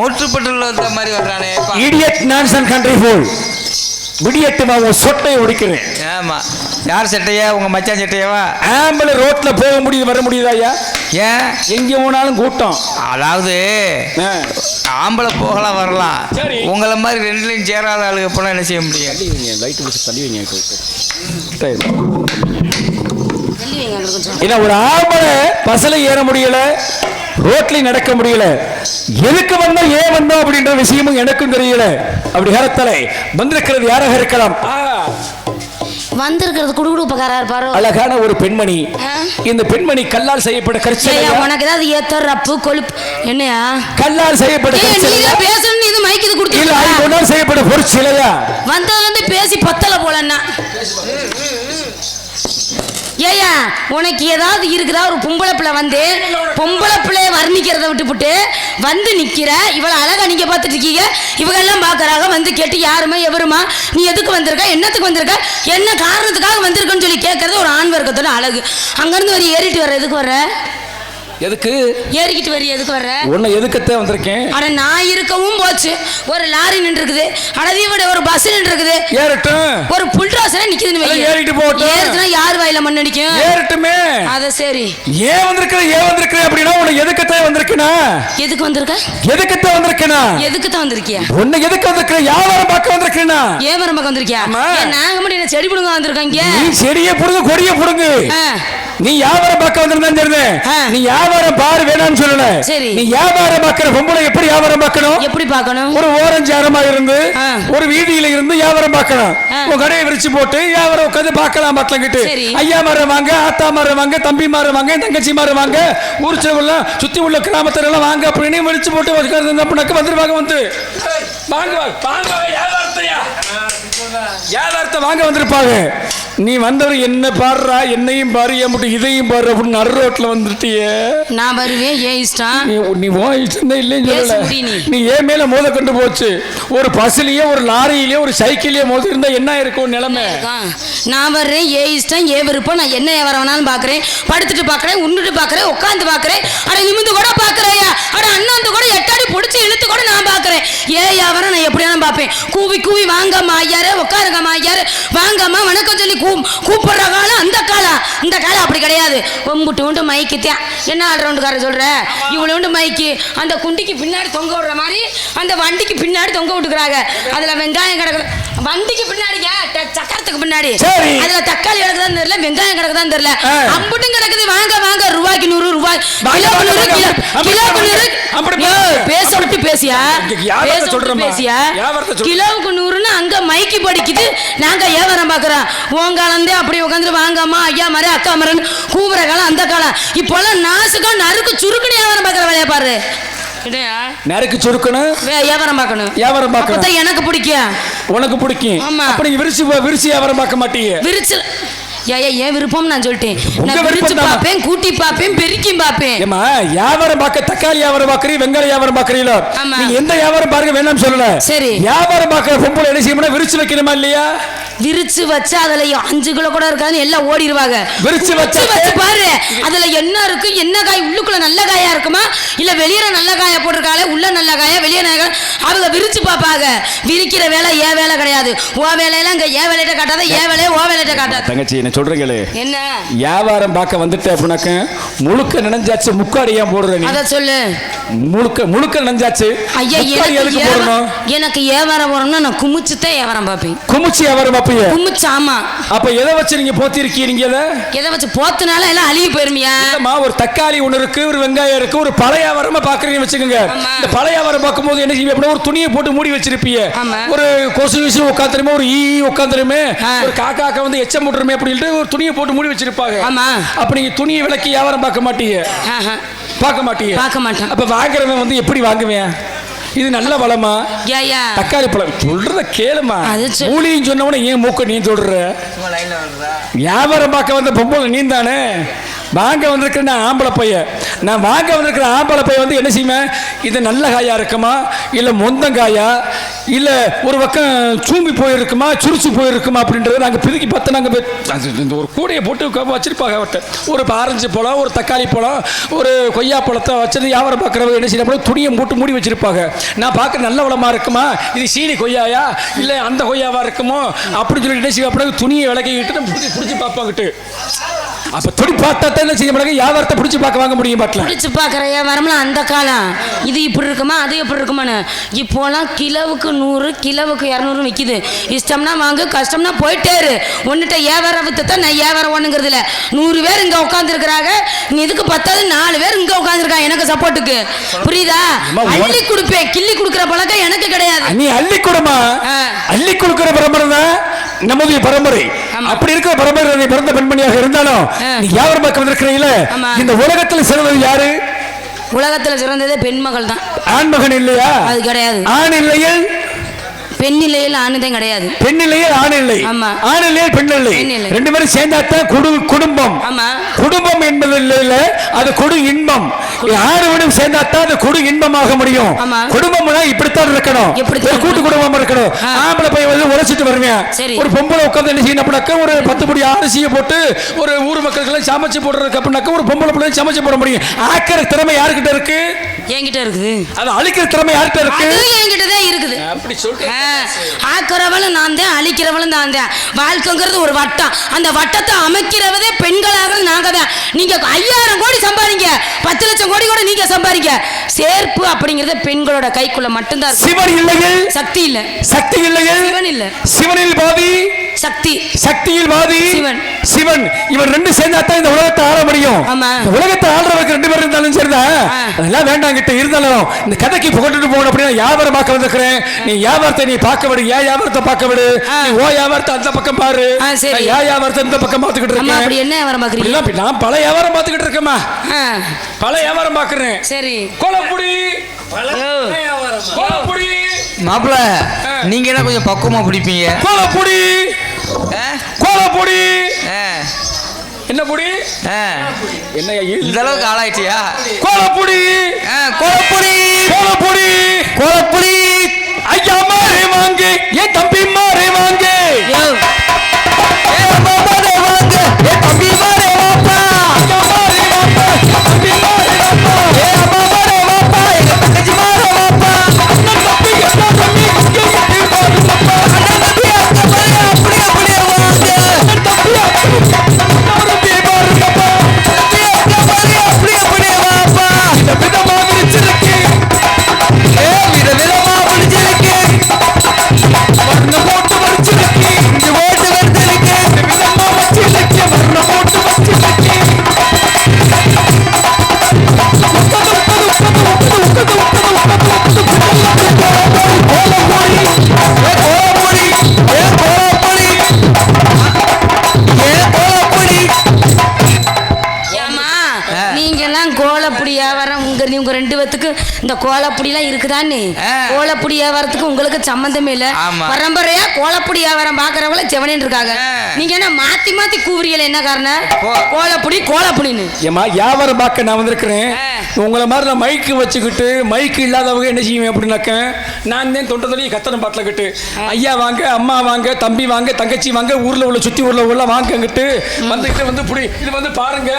மோட்டுப்பட்டுள்ள வந்த மாதிரி வர்றானே. Idiot nonsense country full விடியட்டுமா உன் சொட்டை ஒடிக்கிறேன். ஆமா, யார் சட்டையா? உங்க மச்சான் சட்டையாவா? ஆம்பளை ரோட்ல போக முடியுது வர முடியுதா ஐயா? ஏன் எங்க போனாலும் கூட்டம். அதாவது ஆம்பளை போகலாம் வரலாம், உங்களை மாதிரி ரெண்டுலையும் சேராத ஆளுங்க போனால் என்ன செய்ய முடியும்? ஏன்னா ஒரு ஆம்பளை பஸ்ல ஏற முடியல, ரோட்லயும் நடக்க முடியல. எதுக்கு வந்தோம் ஏன் வந்தோம் அப்படின்ற விஷயமும் எனக்கும் தெரியல. அப்படி ஹரத்தலை வந்திருக்கிறது யாராக இருக்கலாம்? வந்திருக்கிறது குடுகுடுப்பக்காரா இருப்பாரோ? அழகான ஒரு பெண்மணி. இந்த பெண்மணி கல்லால் செய்யப்பட்ட கற்சிலையா? உனக்கு ஏதாவது ஏத்த ரப்பு கொழுப்பு என்னையா? கல்லால் செய்யப்பட்ட கற்சிலையா? பேசணும் இது மைக்கு இது கொடுத்து இல்ல ஐம்பொன்னால் செய்யப்பட்ட பொருட்சிலையா? வந்ததுல இருந்து பேசி பத்தல போலன்னா. ஏயா உனக்கு ஏதாவது இருக்குதா? ஒரு பொம்பளை பிள்ளை வந்து பொம்பளை பிள்ளைய வர்ணிக்கிறத விட்டுப்புட்டு வந்து நிக்கிற இவளை அழகா நீங்க பார்த்துட்டு இருக்கீங்க. இவங்க எல்லாம் பாக்குறாங்க வந்து கேட்டு யாருமா எவருமா நீ எதுக்கு வந்திருக்க, என்னத்துக்கு வந்திருக்க, என்ன காரணத்துக்காக வந்திருக்கன்னு சொல்லி கேட்கறது ஒரு ஆண் வர்க்கத்தோட அழகு. அங்கிருந்து ஒரு ஏறிட்டு வர்ற எதுக்கு வர்ற? எதுக்கு ஏறிக்கிட்டு வரிய எதுக்கு வர்ற? உன்னை எதுக்கத்தான் வந்திருக்கேன். ஆனா நான் இருக்கவும் போச்சு. ஒரு லாரி நின்று இருக்குது, அடதியோட ஒரு பஸ் நின்று இருக்குது. ஏறட்டும். ஒரு புல்ட்ராசன நிக்குதுன்னு வை. ஏறிட்டு போட்டும். ஏறுனா யார் வாயில மண் அடிக்கும்? ஏறட்டுமே. அத சரி. ஏன் வந்திருக்க அப்படினா உன்னை எதுக்கத்தான் வந்திருக்கேனா? எதுக்கு வந்திருக்க? எதுக்கத்தான் வந்திருக்கேனா? எதுக்குதான் வந்திருக்கியா? உன்னை எதுக்கு வந்திருக்க? வியாபாரம் பார்க்க வந்திருக்கேனா? வியாபாரம் பார்க்க வந்திருக்கியா? நாங்க மட்டும் என்ன செடி புடுங்க வந்திருக்கீங்க? நீ செடியை புடுங்க கொடியை புடுங்க. நீ வியாபாரம் பார்க்க வந்திருந்தா தெரியுது. நீ வியாபாரம் பாரு வேணாம்னு சொல்லல. சரி. நீ வியாபாரம் பார்க்கிற பொம்பளை எப்படி வியாபாரம் பார்க்கணும்? எப்படி பார்க்கணும்? ஒரு ஓரஞ்சாரமா இருந்து ஒரு வீதியில இருந்து வியாபாரம் பார்க்கணும். உன் கடையை விரிச்சு போட்டு வியாபாரம் உட்காந்து பார்க்கலாம். மக்கள்கிட்ட ஐயா மரம் வாங்க, ஆத்தா மரம் வாங்க, தம்பி மரம் வாங்க, தங்கச்சி மரம் வாங்க, ஊர்ச்சவெல்லாம் சுத்தி உள்ள கிராமத்துல எல்லாம் வாங்க அப்படின்னு விரிச்சு போட்டு வந்துருவாங்க. வந்து வாங்க வாங்க வியாபாரத்தை வாங்க வந்திருப்பாங்க. நீ வந்தவர் என்ன பாடுறா, என்னையும் பாரு, என் மட்டும் இதையும் பாரு அப்படின்னு நடு ரோட்ல வந்துட்டியே. நான் வருவேன் ஏன் இஷ்டம்? நீ ஓ இஷ்டம் இல்லைன்னு சொல்லல. நீ ஏன் மேல மோத கொண்டு போச்சு. ஒரு பஸ்லயே ஒரு லாரியிலேயே ஒரு சைக்கிள்லயே மோதி இருந்தா என்ன இருக்கும் நிலைமை? நான் வர்றேன் ஏன் இஷ்டம் ஏன் விருப்பம். நான் என்ன வரவனாலும் பாக்குறேன், படுத்துட்டு பாக்குறேன், உன்னுட்டு பாக்குறேன், உட்காந்து பாக்குறேன், அட நிமிந்து கூட பாக்குறையா, அட அண்ணாந்து கூட எட்டாடி பிடிச்சி இழுத்து கூட நான் பாக்குறேன். ஏன் வியாபாரம் நான் எப்படியாலும் பார்ப்பேன். கூவி கூவி வாங்கம்மா ஐயாரு, உட்காருங்கம்மா ஐயாரு, வாங்கம்மா வணக்கம் சொல்லி கூப்பிடுற காலம் அந்த காலம். இந்த காலம் அப்படி கிடையாது. ஒம்புட்டு உண்டு மைக்குத்தான் என்ன ஆல்ரவுண்டுக்கார சொல்ற. இவ்வளவு உண்டு மைக்கு அந்த குண்டிக்கு பின்னாடி தொங்க விடுற மாதிரி அந்த வண்டிக்கு பின்னாடி தொங்க விட்டுக்கிறாங்க. அதுல வெங்காயம் கிடக்குது வண்டிக்கு பின்னாடிங்க, சக்கரத்துக்கு பின்னாடி. அதுல தக்காளி கிடக்குதான் தெரியல, வெங்காயம் கிடக்குதான் தெரியல, அம்புட்டும் கிடக்குது. வாங்க வாங்க ரூபாய்க்கு 100 ரூபாய், கிலோவுக்கு 100. பேச விட்டு பேசியா கிலோவுக்கு 100ன்னு அங்க மைக்கு படிக்குது. நாங்க வியாபாரம் பாக்குறோம். உங்காலந்தே அப்படி உட்காந்துட்டு வாங்கம்மா ஐயா மாதிரி அக்கா மரன்னு கூவுற காலம் அந்த காலம். இப்போல்லாம் நாசுக்கா நறுக்கு சுருக்குன்னு வியாபாரம் பார்க்குற வேலையை பாரு. நறுக்கு சுருக்கணும் வியாபாரம் பார்க்கணும். வியாபாரம் பார்க்கணும். எனக்கு பிடிக்கும், உனக்கு பிடிக்கும். ஆமா. அப்படி விரிச்சு வியாபாரம் பார்க்க மாட்டீங்க. விரிச்சு ஏன் விருப்பம் நான் சொல்லிட்டேன். நான் விரிச்சு பார்ப்பேன், கூட்டி பார்ப்பேன், பெருக்கி பார்ப்பேன். ஏமா வியாபாரம் பார்க்க தக்காளி வியாபாரம் பார்க்கறீங்க, வெங்காய வியாபாரம் பார்க்கறீங்களோ? நீங்க எந்த வியாபாரம் பாருங்க வேணாம்னு சொல்லல. சரி. வியாபாரம் பார்க்கற பொம்பளை என்ன செய்யணும்? விரிச்சு வைக்கணுமா இல்லையா? விரிச்சு வச்சா அதுல 5 கிலோ கூட இருக்காது, எல்லாம் ஓடிடுவாங்க. விரிச்சு வச்சு பாரு அதுல என்ன இருக்கு, என்ன காய் உள்ளுக்குள்ள நல்ல காயா இருக்குமா இல்ல வெளியே நல்ல காயா போட்டிருக்காளே, உள்ள நல்ல காயா வெளியே அவங்க விரிச்சு பார்ப்பாங்க. விரிக்கிற வேலை ஏன் வேலை கிடையாது. ஓ வேலையெல்லாம் இங்க ஏன் வேலையிட்ட காட்டாத, ஏன் வேலையை ஓ வேலையிட்ட காட்டாத. தங்கச்சி என்ன சொல்றீங்களே? என்ன வியாபாரம் பார்க்க வந்துட்டு அப்படின்னாக்க முழுக்க நினைஞ்சாச்சு, முக்காடி ஏன் போடுற நீ? அத சொல்லு. முழுக்க நினைஞ்சாச்சு. ஐயா எனக்கு வியாபாரம் போறோம்னா நான் குமிச்சுதான் வியாபாரம் பார்ப்பேன். குமிச்சு வியாபாரம் பார்ப்பீங்க? குமிச்சு. ஆமா. அப்ப எதை வச்சு நீங்க போத்திருக்கீங்க? எதை வச்சு போத்துனால எல்லாம் அழுகி போயிருமியா? இல்லம்மா, ஒரு தக்காளி ஒண்ணு இருக்கு, ஒரு வெங்காயம் இருக்கு, ஒரு பழைய வியாபாரமா பாக்குறீங்கன்னு வச்சுக்கோங்க. இந்த பழைய வியாபாரம் பார்க்கும்போது என்ன செய்வீங்க? ஒரு துணியை போட்டு மூடி வச்சிருப்பீங்க. ஒரு கொசு விசு உட்காந்துருமே, ஒரு ஈ உட்காந்துருமே, ஒரு காக்கா வந்து எச்சம் போட்டுருமே அப்படின்னு ஒரு துணியை போட்டு மூடி வச்சிருப்பாங்க. அப்ப நீங்க துணியை விலக்கி வியாபாரம் பார்க்க மாட்டீங்க. பார்க்க மாட்டேன். அப்ப வாங்குறவன் வந்து எப்படி வாங்குவேன்? இது நல்ல பழமா தக்காளி பழம் சொல்றத கேளுமா. மூலின்னு சொன்னவன ஏன் மூக்க நீ சொல்ற? வியாபாரம் பார்க்க வந்த பொம்பளை நீ தானே. வாங்க வந்திருக்கிற நான் ஆம்பளை பையன். நான் வாங்க வந்திருக்கிற ஆம்பளை பையன் வந்து என்ன செய்வேன், இது நல்ல காயா இருக்குமா இல்லை மொந்தங்காயா இல்லை ஒரு பக்கம் சூம்பி போயிருக்குமா சுருச்சு போயிருக்குமா அப்படின்றத நாங்கள் பிரிக்கி பார்த்து நாங்கள் இந்த ஒரு கூடையை போட்டு வச்சிருப்பாங்க. ஒரு ஆரஞ்சு பழம், ஒரு தக்காளி பழம், ஒரு கொய்யா பழத்தை வச்சது வியாபாரம் பார்க்குறவங்க என்ன செய்யணும், துணியை போட்டு மூடி வச்சிருப்பாங்க. நான் பார்க்க நல்ல வளமா இருக்குமா, இது சீனி கொய்யாயா இல்லை அந்த கொய்யாவா இருக்குமோ அப்படின்னு சொல்லிட்டு என்ன செய்வோம், அப்படியே துணியை விளக்கிக்கிட்டு பிடிச்சி பார்ப்பாங்கிட்டு. அப்ப துணி பார்த்தா தான் என்ன செய்ய முடியாது, வியாபாரத்தை பிடிச்சி பார்க்க வாங்க முடியும். பாட்டில் பிடிச்சி பார்க்குற வியாபாரம்லாம் அந்த காலம். இது இப்படி இருக்குமா அது எப்படி இருக்குமான்னு. இப்போலாம் கிலோவுக்கு 100 கிலோவுக்கு 200 விற்கிது. இஷ்டம்னா வாங்க, கஷ்டம்னா போயிட்டே இரு. ஒன்றுட்ட வியாபாரம் விற்று தான் நான் வியாபாரம் ஒன்றுங்கிறது இல்லை. 100 பேர் இங்கே உட்காந்துருக்குறாங்க, இதுக்கு 10 4 பேர் இங்கே உட்காந்துருக்காங்க எனக்கு சப்போர்ட்டுக்கு. புரியுதா? அள்ளி கொடுப்பேன், கிள்ளி கொடுக்குற பழக்கம் எனக்கு கிடையாது. நீ அள்ளி கொடுமா, அள்ளி கொடுக்குற பரம்பரை தான் நம்முடைய பரம்பரை. அப்படி இருக்கிற பரம்பரை பிறந்த பெண்மணியாக இருந்தாலும் நீ வியாபாரம் பார்க்க வந்திருக்கிறீங்கள, இந்த உலகத்தில் சிறந்தது யாரு? உலகத்தில் சிறந்ததே பெண்மகள் தான். ஆண்மகன் இல்லையா? அது கிடையாது. ஆண் இல்லையில் பெண் இல்லையில் ஆணுதான் கிடையாது. பெண் இல்லையில் ஆண் இல்லை, ஆண் இல்லையில் பெண் இல்லை. ரெண்டு பேரும் சேர்ந்தாத்தான் குடும்பம். குடும்பம் என்பது இல்லை, அது கொடு இன்பம். ஆணுவனும் சேர்ந்தாத்தான் அது கொடு இன்பமாக முடியும். குடும்பம்னா இப்படித்தான் இருக்கணும், கூட்டு குடும்பம் இருக்கணும். ஆம்பளை பையன் வந்து உழைச்சிட்டு வருவேன், ஒரு பொம்பளை உட்காந்து என்ன செய்யணும் அப்படின்னாக்க ஒரு 10 படி அரிசியை போட்டு ஒரு ஊர் மக்களுக்கு சமைச்சு போடுறதுக்கு அப்படின்னாக்க ஒரு பொம்பளை பிள்ளை சமைச்சு போட முடியும். ஆக்கிற திறமை யாருக்கிட்ட இருக்கு? என்கிட்ட இருக்குது. அது அழிக்கிற திறமை யார்கிட்ட இருக்கு? என்கிட்ட தான் இருக்குது. அப்படி சொல்றேன். ஆக்கிறவளும் நான் தான், அழிக்கிறவளும் தான் தான். வாழ்க்கைங்கிறது ஒரு வட்டம், அந்த வட்டத்தை அமைக்கிறவதே பெண்களாக நாங்க தான். நீங்க 5000 கோடி சம்பாதிங்க, 10 லட்சம் கோடி கூட நீங்க சம்பாதிங்க, சேர்ப்பு அப்படிங்கறது பெண்களோட கைக்குள்ள மட்டும்தான். சிவன் இல்லையே சக்தி இல்ல, சக்தி இல்லையே சிவன் இல்ல. சிவனில் பாதி சக்தி, சக்தியில் பாதி சிவன். சிவன் இவன் ரெண்டு சேர்ந்தாத்தான் இந்த உலகத்தை ஆள முடியும். உலகத்தை ஆள்றவருக்கு 2 பேர் இருந்தாலும் சரிதான், அதெல்லாம் வேண்டாம் கிட்ட இருந்தாலும் இந்த கதைக்கு புகட்டு போகணும் அப்படின்னா வியாபாரம் பார்க்க வந்திருக்கிறேன். நீ வியாபாரத்தை நீ பார்க்க விடு, ஏன் வியாபாரத்தை பார்க்க விடு. ஓ வியாபாரத்தை அந்த பக்கம் பாரு, ஏன் வியாபாரத்தை இந்த பக்கம் பார்த்துக்கிட்டு இருக்கேன். அப்படி என்ன வியாபாரம் பார்க்கறீங்க? நான் பல வியாபாரம் பார்த்துக்கிட்டு இருக்கேம்மா, பல வியாபாரம் பார்க்கறேன். சரி, கோலப்புடி கோலப்புடி மாப்பிள்ள நீங்க என்ன கொஞ்சம் பக்குவமா பிடிப்பீங்க. கோலப்புடி கோலப்புடி என்ன பொடி என்ன இந்த அளவுக்கு ஆளாயிட்டியா? கோலப்புடி கோலப்புடி கோலப்புடி கோலப்புடி ஐயா மாறே வாங்க, என் தம்பி மாறே வாங்க, என் மாமாரே வாங்க, என் தம்பி மாறே வாப்பா, ஐயா மாறே வாப்பா, தம்பி மாறே வாப்பா, என் மாமாரே வாப்பா, என் தங்கச்சி மாறே வாப்பா, அண்ணன் தம்பி என்ன தம்பி இங்கே மாறே வாப்பா, அண்ணன் தம்பி அங்க மாறே அப்படி அப்படியே வாங்க, அண்ணன் தம்பி அப்படி மாறே வாப்பா, தம்பி அங்க மாறே அப்படி அப்படியே வாப்பா, இந்த விதமா விரிச்சிருக்கு, விதமா விரிச்சிருக்கு, வர்ண போட்டு வச்சிருக்கு, இங்க ஓட்டு வருதிருக்கு, விதமா வச்சிருக்கு, வர்ண போட்டு வச்சிருக்கு, கோலப்புடி வியாபாரம் உங்க 2 பேத்துக்கு இந்த கோலப்புடிலாம் இருக்குதான்னு. கோலப்புடி வியாபாரத்துக்கு உங்களுக்கு சம்பந்தமே இல்ல. பரம்பரையா கோலப்புடி வியாபாரம் பாக்குறவங்கள செவனேன்னு இருக்காங்க. நீங்க என்ன மாத்தி மாத்தி கூவுறீங்களே, என்ன காரணம்? கோலப்புடி கோலப்புடின்னு ஏமா வியாபாரம் பார்க்க நான் வந்திருக்கிறேன். உங்களை மாதிரி நான் மைக்கு வச்சுக்கிட்டு மைக்கு இல்லாதவங்க என்ன செய்வேன் அப்படின்னாக்க நான் தான் தொண்டை கத்தனை பாட்டில் கிட்டு ஐயா வாங்க, அம்மா வாங்க, தம்பி வாங்க, தங்கச்சி வாங்க, ஊர்ல உள்ள சுத்தி ஊர்ல உள்ள வாங்கிட்டு வந்துகிட்டு வந்து புடி இது வந்து பாருங்க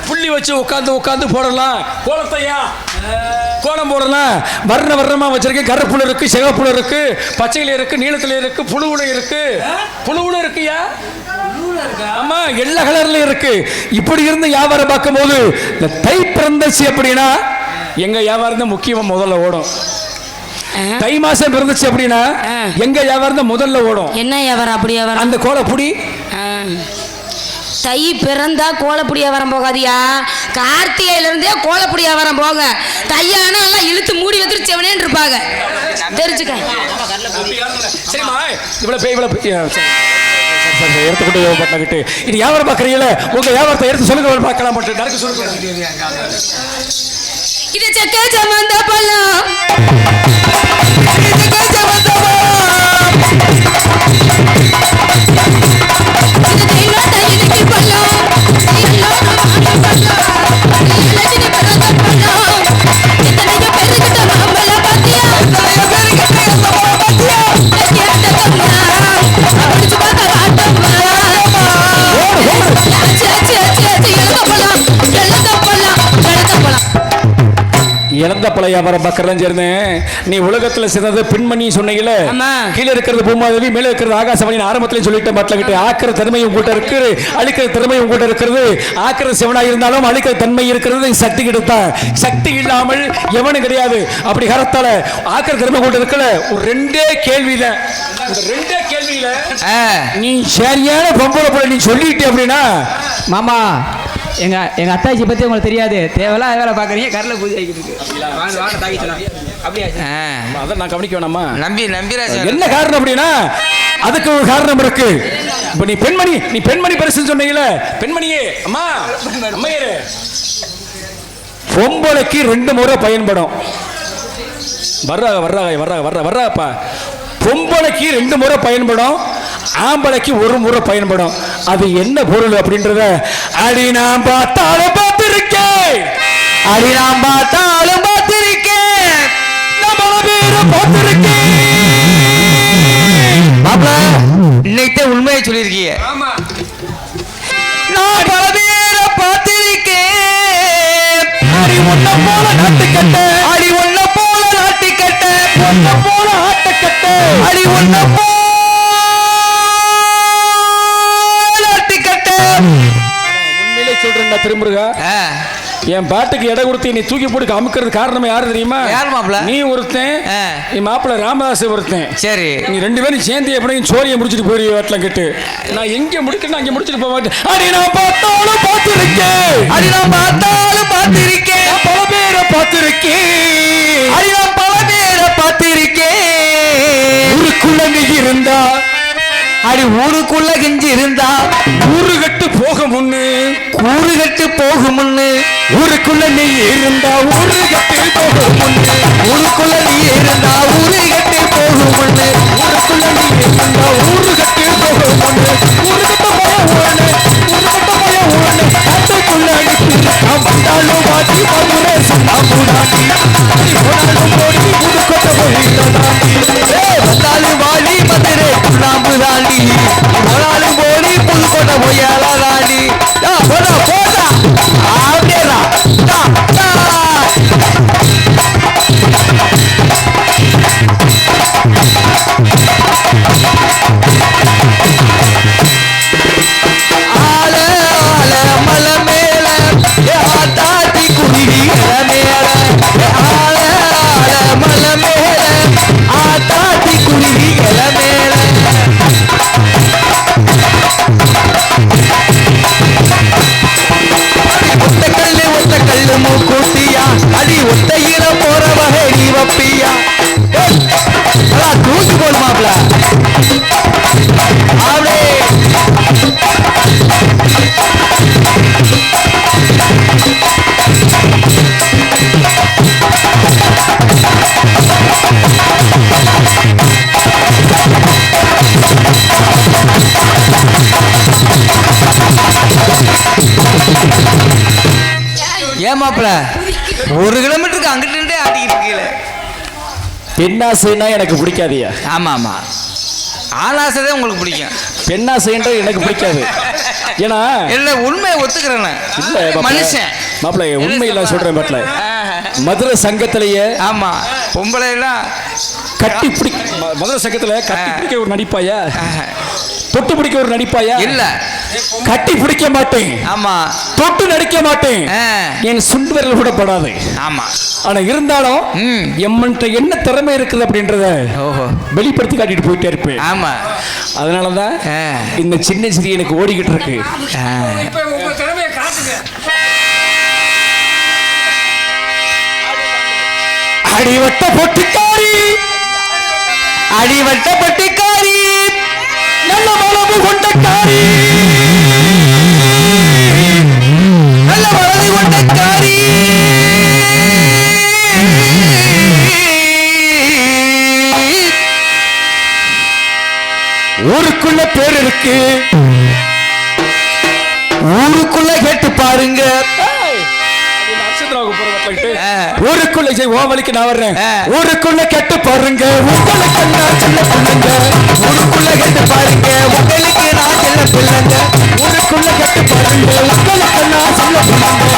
புள்ளி வச்சு உட்காந்து போடலாம், கோலத்தையா கோலம் போடலாம், வர்ணமா வச்சிருக்கேன். கருப்புல இருக்கு, சிகப்புல இருக்கு, பச்சையில இருக்கு, நீளத்துல இருக்கு, புழுவுல இருக்கு, புழுவுல இருக்குயா, ஆமா எல்லா கலர்ல இருக்கு. இப்படி இருந்து வியாபாரம் பார்க்கும் போது இந்த தை பிறந்துச்சு அப்படின்னா எங்க வியாபாரம் தான் முக்கியமா முதல்ல ஓடும். தை மாசம் பிறந்துச்சு அப்படின்னா எங்க வியாபாரம் தான் முதல்ல ஓடும். என்ன வியாபாரம்? அப்படி வியாபாரம் அந்த கோலப்புடி. தை பிறந்தா கோலப்புடி வியாபாரம் போகாதியா, கார்த்திகையில இருந்தே கோலப்புடி வியாபாரம் போக. தையானா எல்லாம் இழுத்து மூடி வச்சுட்டு செவனேன்னு இருப்பாங்க, தெரிஞ்சுக்க. சரிம்மா எடுத்துக்கிட்டு பட்டினக்கிட்டு இது வியாபாரம் பார்க்குறீங்கள, உங்க வியாபாரத்தை எடுத்து சொல்லுங்க பார்க்கலாம். மட்டும் நடக்க சொல்லுங்க. இது செக்க சமந்த பழம், இது தைலோ தைலுக்கு பழம், இழந்த பழைய வியாபாரம் பார்க்கறதும் சேர்ந்தேன். நீ உலகத்துல சிறந்த பெண்மணி சொன்னீங்களே, கீழே இருக்கிறது பூமாதேவி, மேலே இருக்கிறது ஆகாசவாணி. ஆரம்பத்திலே சொல்லிட்ட மாட்டல ஆக்கிற தன்மை உங்ககிட்ட இருக்கு, அழிக்கிற திறமை உங்ககிட்ட இருக்கிறது. ஆக்கிற சிவனா இருந்தாலும் அழிக்கிற தன்மை இருக்கிறது சக்தி கிடைத்தா. சக்தி இல்லாமல் எவனும் கிடையாது. அப்படி கரத்தால ஆக்கிற திறமை உங்ககிட்ட இருக்கல. ஒரு ரெண்டே கேள்வியில நீ சரியான பொம்பளை போல நீ சொல்லிட்டே அப்படின்னா, மாமா எங்க அத்தாச்சி பத்தி உங்களுக்கு தெரியாது, தேவையில்ல வேலை பாக்குறீங்க, கரல பூஜை ஆகிட்டு இருக்கு. அதான் நான் கவனிக்க வேணாமா? நம்பிராஜ் என்ன காரணம் அப்படின்னா, அதுக்கு ஒரு காரணம் இருக்கு. இப்ப நீ பெண்மணி பரிசு சொன்னீங்களே, பெண்மணியே அம்மா அம்மையரே, பொம்பளைக்கு 2 முறை பயன்படும். வர்றாப்பா. பொம்பளைக்கு 2 முறை பயன்படும், ஆம்பளைக்கு 1 முறை பயன்படும். அது என்ன பொருள் அப்படின்றத அடி நான் பார்த்தாலும் பார்த்திருக்கேன், இன்னைக்கு உண்மையை சொல்லியிருக்கீங்க. நான் பல பேரை பார்த்திருக்கேன். அடி ஒன்ன போல நாட்டுக்கட்ட, அடி ஒன்ன போல நாட்டிக்கட்ட, ஒன்ன போல ஆட்டக்கட்ட, அடி ஒன்ன போல நாட்டிக்கட்ட. உண்மையிலே சொல்றேன் திருமுருகா, என் பாட்டுக்கு இடம் கொடுத்து நீ தூக்கி போட்டு அமுக்கிறது காரணம் யாரு தெரியுமா? யார் மாப்பிள்ள? நீ ஒருத்தன், நீ மாப்பிள்ள ராமதாஸ் ஒருத்தன். சரி, நீ 2 பேரும் சேர்ந்து எப்படியும் சோரியை முடிச்சுட்டு போயிருவ வீட்டில் கேட்டு. நான் எங்க முடிக்கணும் அங்கே முடிச்சுட்டு போக மாட்டேன். அடி நான் பார்த்தாலும் பார்த்திருக்கேன், அடி நான் பார்த்தாலும் பார்த்திருக்கேன், பல பேரை பார்த்திருக்கேன், அடி நான் பல பேரை பார்த்திருக்கேன். ஊருக்குள்ள நீ இருந்தா, அடி ஊருக்குள்ள கெஞ்சி இருந்தா, ஊரு கட்டு போக முன்னு, கூறு கட்டு போகும் முன்னு. ஊருக்குள்ள நீ இருந்தா ஊரு கட்டு போக முன்னு, ஊருக்குள்ள நீ இருந்தா ஊரு கட்டு போகும் முன்னு. ஊருக்குள்ள நீ இருந்தா ஊரு கட்டு போக முன்னு. ஊரு கட்ட போய ஊழனு, ஊரு கட்ட போய ஊழனு, காட்டுக்குள்ள அனுப்பி நான் வந்தாலும் வாட்டி மதுரை சொன்னாடி, போனாலும் போடி புது கொட்ட போயிடாண்டி, வந்தாலும் வாடி மதுரை சுண்ணாம்பு தாண்டி, போனாலும் போடி புதுக்கோட்டை போயாலா தாண்டி. போடா போடா அப்படியேடா. ஆல ஆல மலை மேல ஆத்தாத்தி குருவி மேல, ஆல ஆல மலை மேல ஆத்தாத்தி குருவி மேல. ஒத்த கல்லு மூக்கூட்டியா, அடி ஒத்தையில போற வகை நீ வப்பியா. தூக்கி போடு மாப்பிள அப்படியே. ஏமாப்ல 1 கிலோமீட்டருக்கு அங்கிட்டு ஆட்டிக்கிட்டு இருக்கீங்களே. பெண்ணாசைன்னா எனக்கு பிடிக்காதியா? ஆமா ஆமா, ஆளாசைதான் உங்களுக்கு பிடிக்கும், பெண்ணாசைன்றது எனக்கு பிடிக்காது. ஏன்னா இல்ல உண்மையை ஒத்துக்கிறேன். இல்ல மனுஷன் மாப்பிள்ள உண்மையில சொல்றேன். பாட்டில மதுரை சங்கத்திலேயே ஆமா பொம்பளை எல்லாம் கட்டி பிடி, மதுரை சங்கத்துல கட்டி பிடிக்க ஒரு நடிப்பாயா, தொட்டு பிடிக்க ஒரு நடிப்பாயா? இல்ல, கட்டி பிடிக்க மாட்டேன். ஆமா, தொட்டு நடிக்க மாட்டேன். என் சுண்டு விரல் கூட படாது. ஆமா, ஆனா இருந்தாலும் எம்மன்ட்ட என்ன திறமை இருக்குது அப்படின்றத வெளிப்படுத்தி காட்டிட்டு போயிட்டே இருப்பேன். ஆமா, அதனாலதான் இந்த சின்ன சிறிய எனக்கு ஓடிக்கிட்டு இருக்கு. அடிவட்ட பொட்டிக்காரி, அடிவட்ட பொட்டிக்காரி, நல்ல மரபு கொண்டக்காரி, நல்ல மரபு கொண்டக்காரி, ஊருக்குள்ள பேர் இருக்கு, ஊருக்குள்ள கேட்டு பாருங்க. ஊருக்குள்ள ஓவலிக்கு நான் வர்றேன். ஊருக்குள்ள கெட்டு பாருங்க, உங்களுக்கு நான் சின்ன பிள்ளைங்க. ஊருக்குள்ள கெட்டு பாருங்க, உங்களுக்கு நான் சின்ன பிள்ளைங்க. ஊருக்குள்ள கெட்டு பாருங்க, உங்களுக்கு நான் சின்ன பிள்ளைங்க.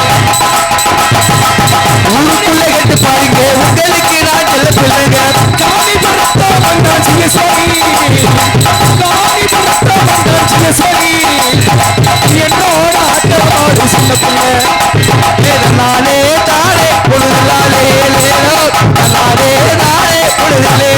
ஊருக்குள்ள கெட்டு பாருங்க, நானே தானே பொழுதுலாலே லேலோ நானே தானே பொழுதுலே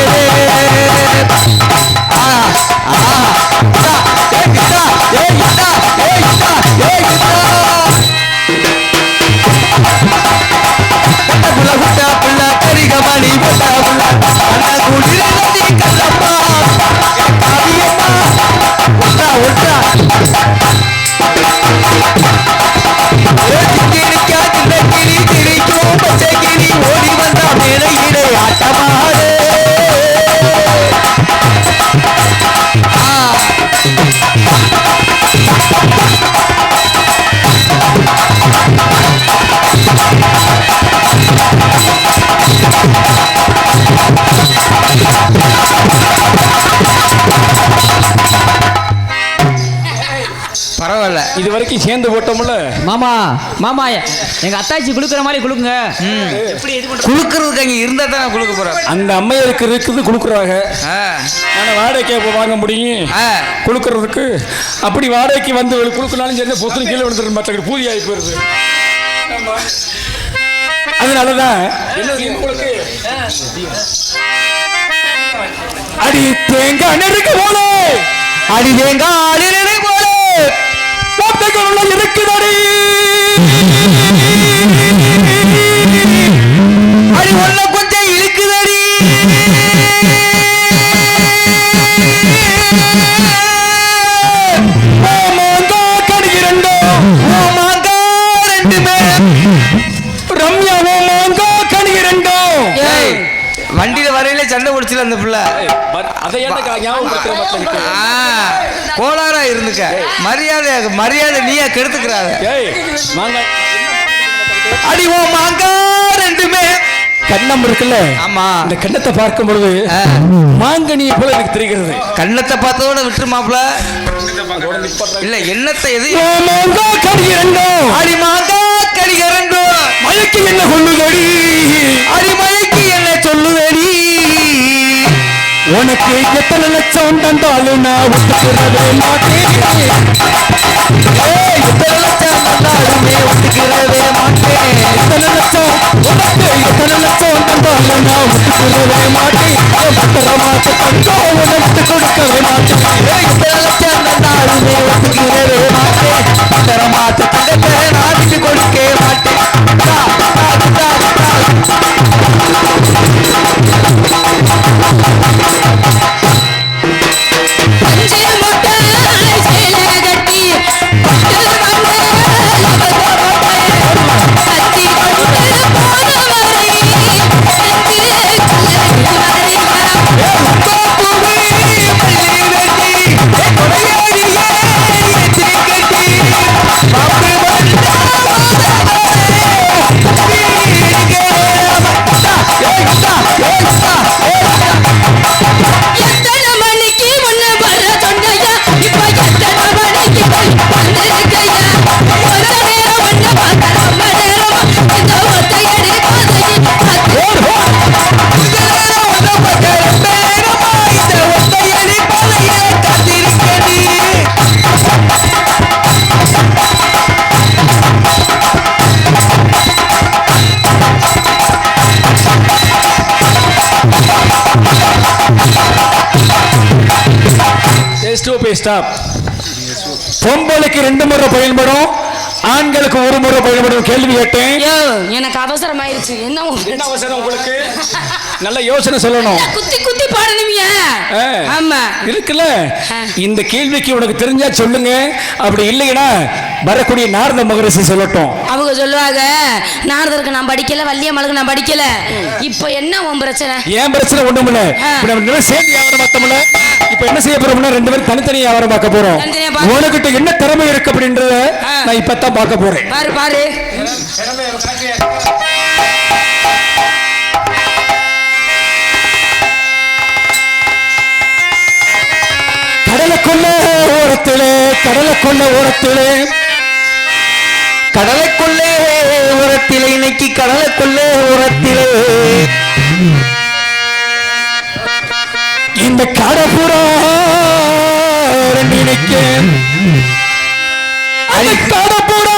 கரிகமணி கல்லப்பா ஒட்டா கிளி கிளிக்கும் பச்சை கிளி ஓடி வந்தா மேடையிலே ஆட்டமாடு பரவாயில்ல, இது வரைக்கும் சேர்ந்து போட்டோம்ல. மாமா மாமா எங்க அத்தாச்சி குளுக்குற மாதிரி குளுக்குங்க. எப்படி குளுக்குறதுக்கு அங்க இருந்தா தான் குளுக்க போறேன். அந்த அம்மையாருக்கு இருக்குது குளுக்குறாங்க. நான் வாடகைக்கு வாங்க முடியும் குளுக்குறதுக்கு. அப்படி வாடகைக்கு வந்து குளுக்குனாலும் சரி பொத்துன்னு கீழே விழுந்துடும். மற்ற பூதி ஆகி போயிருது. அதனாலதான் உங்களுக்கு அடி தேங்காய் நெருக்க போல அடி தேங்காய் போல இருக்குதடி. அடி ஒன்ன கொஞ்சம் இழுக்குதடி. கணிகிறண்டோ ரெண்டுமே ரம்யா மாங்கா கணிகிறண்டோ. வண்டியில வரையில சண்டை பிடிச்சல அந்த பிள்ளை. கோளாரா இருந்துக்க. மரியாதை நீயா கெடுத்துக்கிறாங்க. அடி ஓ மாங்கா ரெண்டுமே கண்ணம் இருக்குல்ல. ஆமா, இந்த கண்ணத்தை பார்க்கும் பொழுது மாங்கனியை போல எனக்கு தெரிகிறது. கண்ணத்தை பார்த்ததோட விட்டு மாப்பிள இல்ல எண்ணத்தை எது மாங்கா கணிகிறண்டோ. அடி மாங்கா கணிகிறண்டோ. மயக்கி என்ன கொள்ளுதடி. அடி மயக்கி என்ன சொல்லுதடி. உனக்கு எத்தனை லட்சம் தந்தாலும் நான் ஒத்துக்கிறவே மாட்டேன். எத்தனை லட்சம் தந்தாலுமே ஒத்துக்கிறவே மாட்டேன். எத்தனை லட்சம் உனக்கு எத்தனை லட்சம் தந்தாலும் நான் ஒத்துக்கிறவே மாட்டேன். பத்திரமாச்சு தந்தோம் உனக்கு கொடுக்கவே மாட்டேன். எத்தனை லட்சம் தந்தாலுமே ஒத்துக்கிறவே மாட்டேன். பத்திரமாச்சு தங்கத்தை நாட்டுக்கு கொடுக்க மாட்டேன். பொம்பளைக்கு 2 முறை பயன்படும், ஆண்களுக்கு 1 முறை பயன்படும். கேள்வி கேட்டேன். எனக்கு அவசரமாயிருச்சு. என்ன அவசரம் உங்களுக்கு? நல்ல யோசனை சொல்லணும். குத்தி குத்தி பாடணுமியா? ஆமா இருக்குல்ல. இந்த கேள்விக்கு உனக்கு தெரிஞ்சா சொல்லுங்க. அப்படி இல்லைன்னா வரக்கூடிய நாரத மகரிஷி சொல்லட்டும். அவங்க சொல்லுவாங்க, நாரதருக்கு நான் படிக்கல, வள்ளியம்மளுக்கு நான் படிக்கல. இப்போ என்ன உன் பிரச்சனை? ஏன் பிரச்சனை ஒண்ணுமில்ல. இப்ப நம்ம சேர்ந்து வியாபாரம் பார்த்தோம்ல. இப்ப என்ன செய்ய போறோம்னா 2 பேரும் தனித்தனி வியாபாரம் பார்க்க போறோம். உனக்கிட்ட என்ன திறமை இருக்கு அப்படின்றத நான் இப்பதான் பார்க்க போறேன். பாரு பாரு. கடலுக்குள்ள ஓரத்திலே கடலுக்குள்ள ஓரத்திலே கடலுக்குள்ளே ஓரத்திலே இன்னைக்கு கடலுக்குள்ளே ஓரத்திலே இந்த கடப்புறா நினைக்க கடப்புறா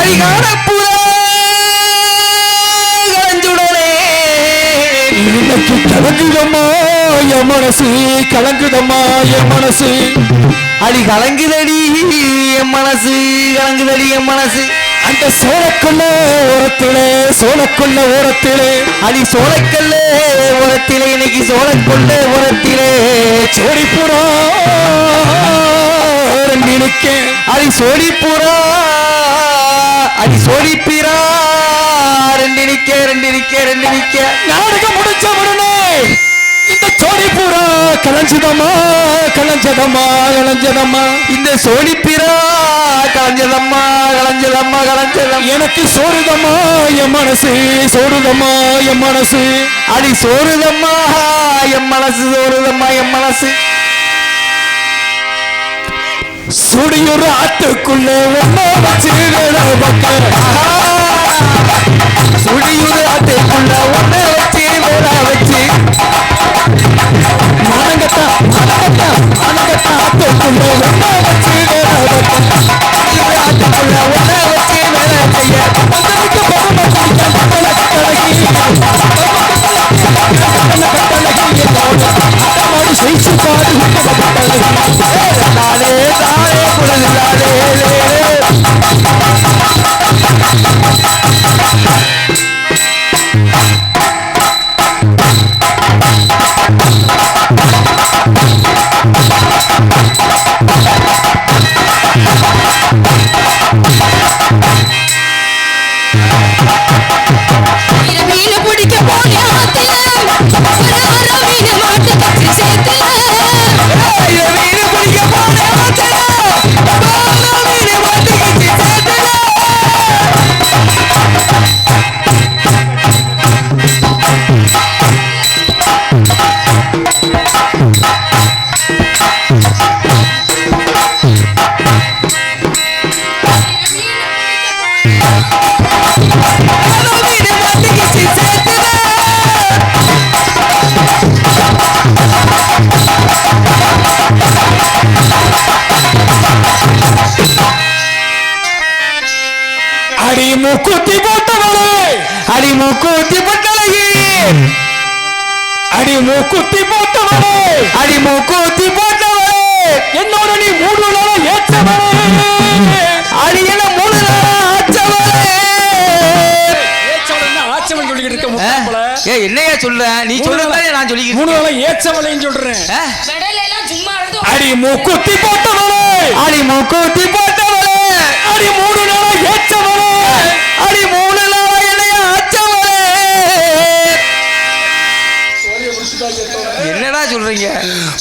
அடிகான புற கலஞ்சுடனே இன்னைக்கு கலங்குதம்மா என் மனசு, கலங்குதம்மா என் மனசு, அடி கலங்குதடி என் மனசு, கலங்குதடி என் மனசு. அந்த சோளக்கல்ல ஓரத்திலே, சோளக்கொல்ல ஓரத்திலே, அடி சோளக்கல்ல ஓரத்திலே, இன்னைக்கு சோளக்கொல்ல ஓரத்திலே சோடிப்புறா நினைக்க, அடி சோடிப்புறா, அடி சோடிப்பிரா, ரெண்டு நிக்க, ரெண்டு நிக்க, ரெண்டு நிக்க. நாடகம் முடிச்ச உடனே இந்த சோடிப்புறா கலஞ்சதம்மா, கலஞ்சதம்மா, கலஞ்சதம்மா, இந்த சோடிப்பிரா கலஞ்சதம்மா, கலஞ்சதம்மா, கலஞ்சதம்மா. எனக்கு சோறுதம்மா என் மனசு, சோறுதம்மா என் மனசு, அடி சோறுதம்மா என் மனசு, சோறுதம்மா என் மனசு. சுடியூர் ஆத்துக்குள்ள ஒன்ன வச்சு சுடியூர் ஆத்துக்குள்ள ஒன்ன வச்சு வேற வச்சு மனங்கத்தா மனங்கத்தா மனங்கத்தா ஆத்துக்குள்ள ஒன்ன வச்சு ஆத்துக்குள்ள ஒன்ன வச்சு வேற செய்ய தானே தானே புலந்தானே மீன் பிடிக்க போன ஆத்துல மீன் மாட்டு கட்டி சேர்த்துல மீன் பிடிக்க போன ஆத்துல மீன் மாட்டு கட்டி சேர்த்துல. அடி மூக்குத்தி போட்டவளே, அடி மூக்குத்தி பொட்டழகி, அடி மூக்குத்தி போட்டவளே, அடி மூக்குத்தி போட்டவளே, என்னோட நீ 3 நாள் ஏற்றவளே, அடி என்ன 3 நாளா ஆச்சவளே. ஏற்றவளே ஆச்சவன் சொல்லிக்கிட்டு இருக்க முட்டாள. என்னையா சொல்ற நீ சொல்றதே நான் 3 சொல்லிக்கிறேன். நாள் ஏற்றவளைன்னு சொல்றேன். கடல்ல எல்லாம் சும்மா இருந்து அடி மூக்குத்தி போட்டவளே, அடி மூக்குத்தி போட்டவளே, அடி 3 நாள் ஏற்றவளே, அடி 3 நாளா என்னைய ஆச்சவளே. என்னடா சொல்றீங்க?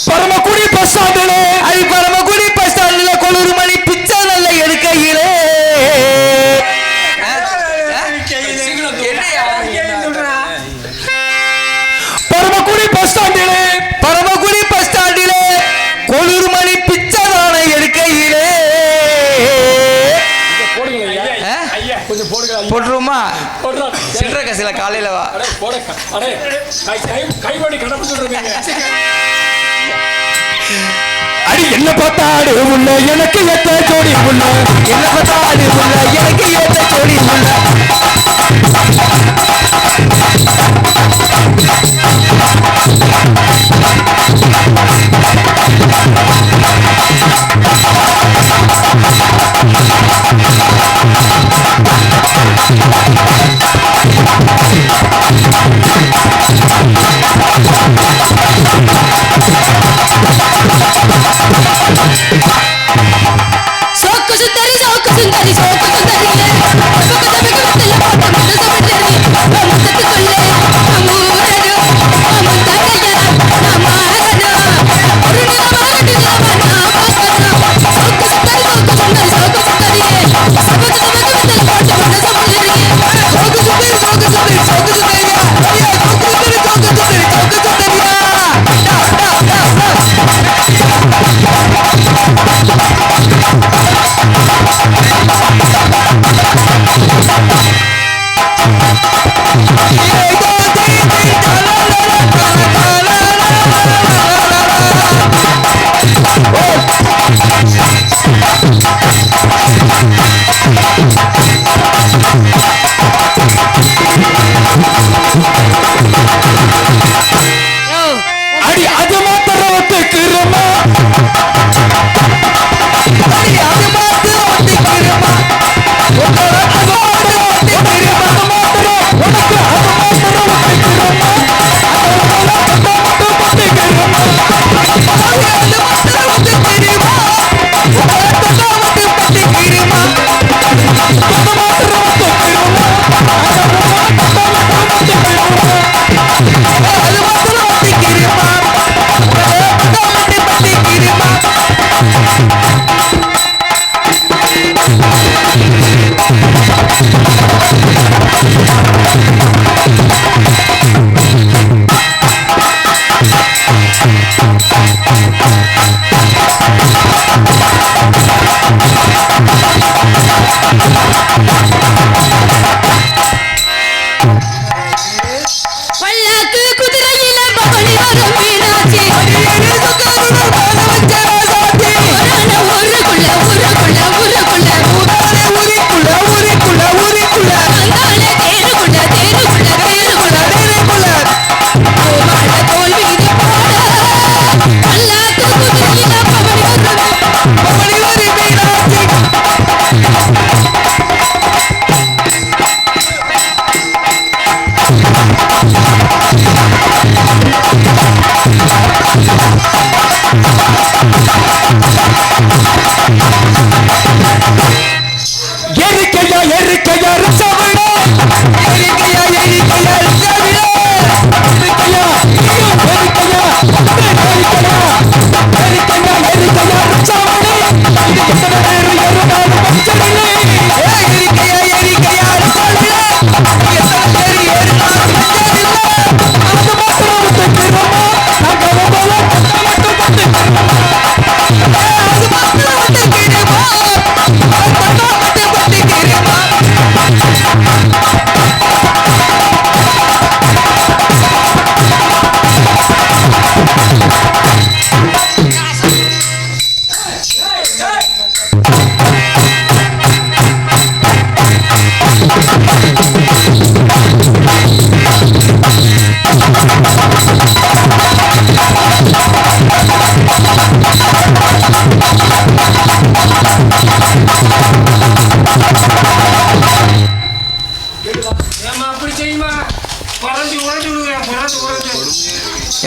பரமக்குடி பஸ் ஸ்டாண்டிலே, அடி பரமக்குடி பஸ் ஸ்டாண்ட்ல கொளூர் மணி பிச்சை நல்ல எடுக்கையிலே பரமக்குடி பஸ் ஸ்டாண்டிலே, பரமக்குடி பஸ் ஸ்டாண்டிலே கொளூர் மணி பிச்சை தானே எடுக்கையிலே கொஞ்சம் போடுங்க. போட்டுருமா? போடுறா. சில்லற கசில காலையில வா. அடே போட. அடே கைவடி கடப்பு சொல்றீங்க. அடி என்ன பார்த்தாடு உள்ள எனக்கு ஏத்த ஜோடி உள்ள, என்ன பார்த்தாடு உள்ள எனக்கு ஏத்த ஜோடி உள்ள. சோக்கு சுந்தரி சோக்கு சுந்தரி சோக்கு சுந்தரி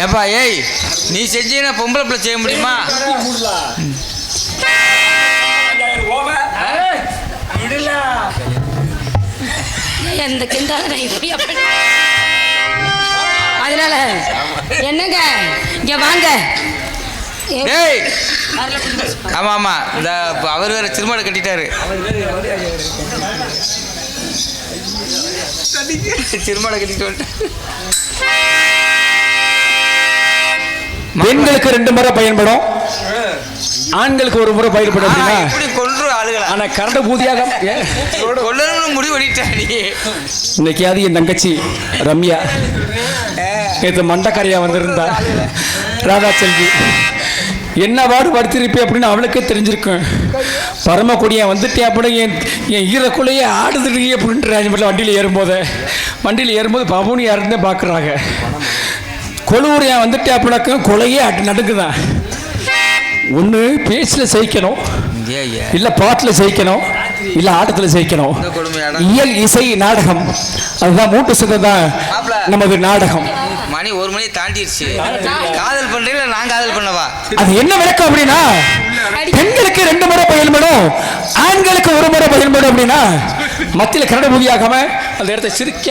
ஏப்பா ஏய், நீ செஞ்சீங்கன்னா பொம்பளை பிள்ளை செய்ய முடியுமா? எந்த கிண்டால அதனால என்னங்க இங்க வாங்க. ஏய், ஆமா ஆமா, இந்த அவர் வேற திருமணம் கட்டிட்டாரு. திருமணம் கட்டிட்டு வந்துட்டாரு. பெண்களுக்கு 2 முறை பயன்படும், ஆண்களுக்கு 1 முறை பயன்படும். இப்படி கொன்று ஆளுகளை ஆனா கரண்ட பூதியாக கொல்லணும்னு முடிவு பண்ணிட்டா நீ. இன்னைக்கு அது என் தங்கச்சி ரம்யா நேற்று மண்டக்காரியா வந்திருந்தா ராதா செல்வி. என்ன பாடு படுத்திருப்பே அப்படின்னு அவளுக்கே தெரிஞ்சிருக்கும். பரமக்குடியா வந்துட்டே அப்படின்னு என் ஈரக்குள்ளேயே ஆடுதுருக்கே அப்படின்ட்டு வண்டியில் ஏறும்போது பவுனியா இருந்தே பார்க்குறாங்க. கொழுவூரியா வந்துட்டே அப்படின்னாக்க கொலையே நடுக்குதான். ஒன்று பேச்சில் ஜெயிக்கணும், இல்லை பாட்டில் ஜெயிக்கணும், இல்லை ஆட்டத்தில் ஜெயிக்கணும். இயல் இசை நாடகம் அதுதான் மூட்டு சிந்தம் தான் நமது நாடகம். மணி 1 மணி தாண்டிடுச்சு. காதல் பண்றீங்களா நான் காதல் பண்ணவா? அது என்ன விளக்கம் அப்படின்னா, பெண்களுக்கு 2 முறை பயன்படும், ஆண்களுக்கு 1 முறை பயன்படும். அப்படின்னா மத்தியில் கரட பூதியாகாம அந்த இடத்த சிரிக்க